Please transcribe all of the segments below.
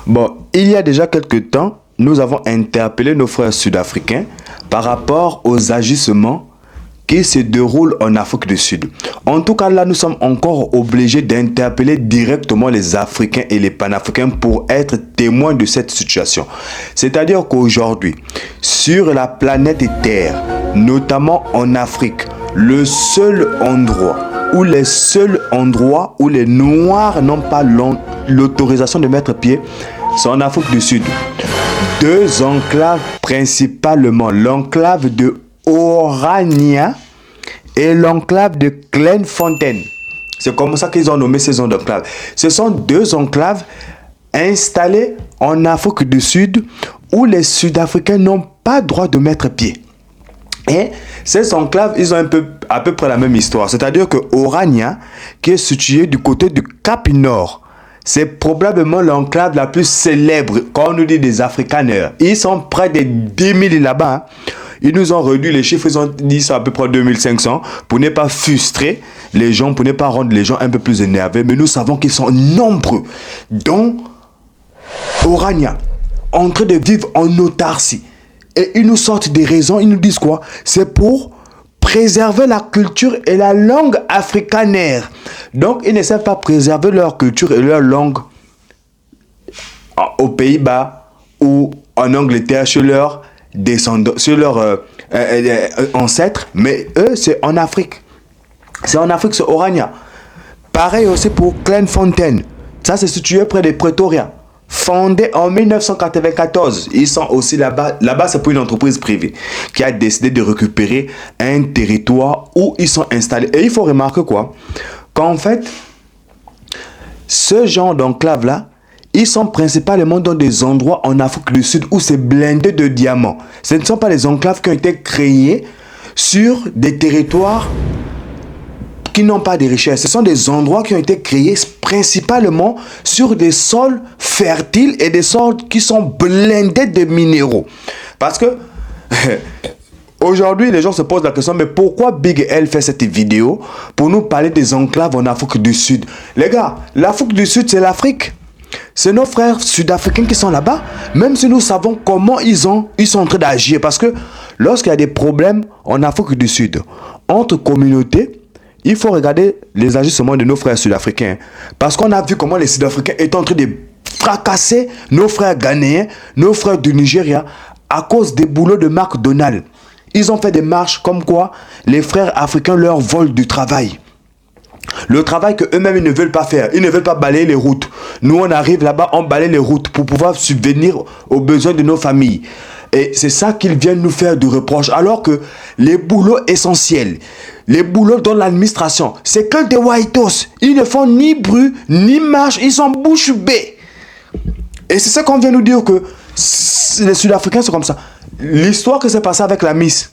Bon, il y a déjà quelques temps, nous avons interpellé nos frères sud-africains par rapport aux agissements qui se déroulent en Afrique du Sud. En tout cas, là, nous sommes encore obligés d'interpeller directement les Africains et les Panafricains pour être témoins de cette situation. C'est-à-dire qu'aujourd'hui, sur la planète Terre, notamment en Afrique, le seul endroit où les Noirs n'ont pas l'autorisation de mettre pied, c'est en Afrique du Sud. Deux enclaves principalement, l'enclave de Orania et l'enclave de Klein-Fontaine. C'est comme ça qu'ils ont nommé ces enclaves. Ce sont deux enclaves installées en Afrique du Sud où les Sud-Africains n'ont pas droit de mettre pied. Et ces enclaves, ils ont à peu près la même histoire. C'est-à-dire que Orania, qui est située du côté du Cap Nord, c'est probablement l'enclave la plus célèbre, quand on nous dit des Afrikaners. Ils sont près de 10 000 là-bas. Ils nous ont réduit les chiffres, ils ont dit ça à peu près 2500 pour ne pas frustrer les gens, pour ne pas rendre les gens un peu plus énervés. Mais nous savons qu'ils sont nombreux, dont Orania, en train de vivre en autarcie. Et ils nous sortent des raisons, ils nous disent quoi? C'est pour préserver la culture et la langue afrikanère. Donc, ils ne savent pas préserver leur culture et leur langue aux Pays-Bas ou en Angleterre chez leurs descendants, chez leurs ancêtres, mais eux, c'est en Afrique. C'est en Afrique, c'est Orania. Pareil aussi pour Klein-Fontaine. Ça, c'est situé près de Pretoria. Fondé en 1994, ils sont aussi là-bas. Là-bas, c'est pour une entreprise privée qui a décidé de récupérer un territoire où ils sont installés. Et il faut remarquer quoi? Qu'en fait, ce genre d'enclave-là, ils sont principalement dans des endroits en Afrique du Sud où c'est blindé de diamants. Ce ne sont pas des enclaves qui ont été créées sur des territoires qui n'ont pas de richesse. Ce sont des endroits qui ont été créés principalement sur des sols fertiles et des sols qui sont blindés de minéraux. Parce que aujourd'hui, les gens se posent la question, mais pourquoi Big L fait cette vidéo pour nous parler des enclaves en Afrique du Sud? Les gars, l'Afrique du Sud, c'est l'Afrique. C'est nos frères sud-africains qui sont là-bas, même si nous savons comment ils sont en train d'agir. Parce que lorsqu'il y a des problèmes en Afrique du Sud, entre communautés, il faut regarder les agissements de nos frères sud-africains. Parce qu'on a vu comment les Sud-Africains étaient en train de fracasser nos frères ghanéens, nos frères du Nigeria, à cause des boulots de McDonald's. Ils ont fait des marches comme quoi les frères africains leur volent du travail. Le travail qu'eux-mêmes ils ne veulent pas faire. Ils ne veulent pas balayer les routes. Nous, on arrive là-bas, on balaye les routes pour pouvoir subvenir aux besoins de nos familles. Et c'est ça qu'ils viennent nous faire de reproches. Alors que les boulots essentiels, les boulots dans l'administration, c'est que des whitos. Ils ne font ni bruit, ni marche. Ils sont bouche bée. Et c'est ça qu'on vient nous dire que les Sud-Africains sont comme ça. L'histoire que s'est passée avec la Miss.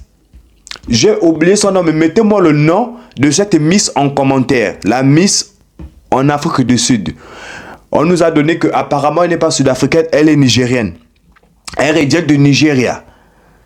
J'ai oublié son nom, mais mettez-moi le nom de cette Miss en commentaire. La Miss en Afrique du Sud. On nous a donné qu'apparemment elle n'est pas sud-africaine, elle est nigérienne. Elle vient du Nigeria.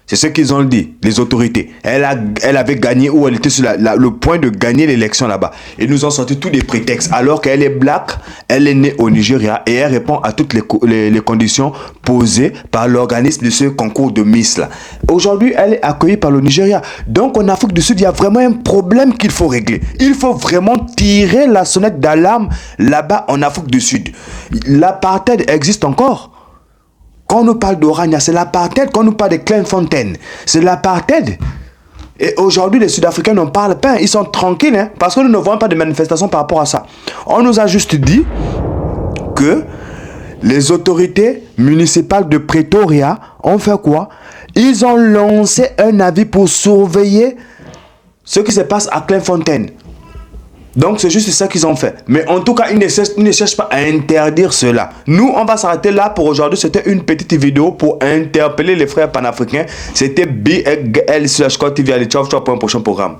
C'est ce qu'ils ont dit, les autorités. Elle avait gagné, ou elle était sur le point de gagner l'élection là-bas. Ils nous ont sorti tous les prétextes. Alors qu'elle est black, elle est née au Nigeria et elle répond à toutes les conditions posées par l'organisme de ce concours de Miss là. Aujourd'hui, elle est accueillie par le Nigeria. Donc en Afrique du Sud, il y a vraiment un problème qu'il faut régler. Il faut vraiment tirer la sonnette d'alarme là-bas en Afrique du Sud. L'apartheid existe encore. Quand on nous parle d'Orania, c'est l'apartheid. Quand on nous parle de Klein-Fontaine, c'est l'apartheid. Et aujourd'hui, les Sud-Africains n'en parlent pas. Ils sont tranquilles, hein, parce que nous ne voyons pas de manifestations par rapport à ça. On nous a juste dit que les autorités municipales de Pretoria ont fait quoi? Ils ont lancé un avis pour surveiller ce qui se passe à Klein-Fontaine. Donc c'est juste ça qu'ils ont fait. Mais en tout cas, ils ne cherchent pas à interdire cela. Nous, on va s'arrêter là pour aujourd'hui. C'était une petite vidéo pour interpeller les frères panafricains. C'était BL/TV. Allez, ciao, ciao pour un prochain programme.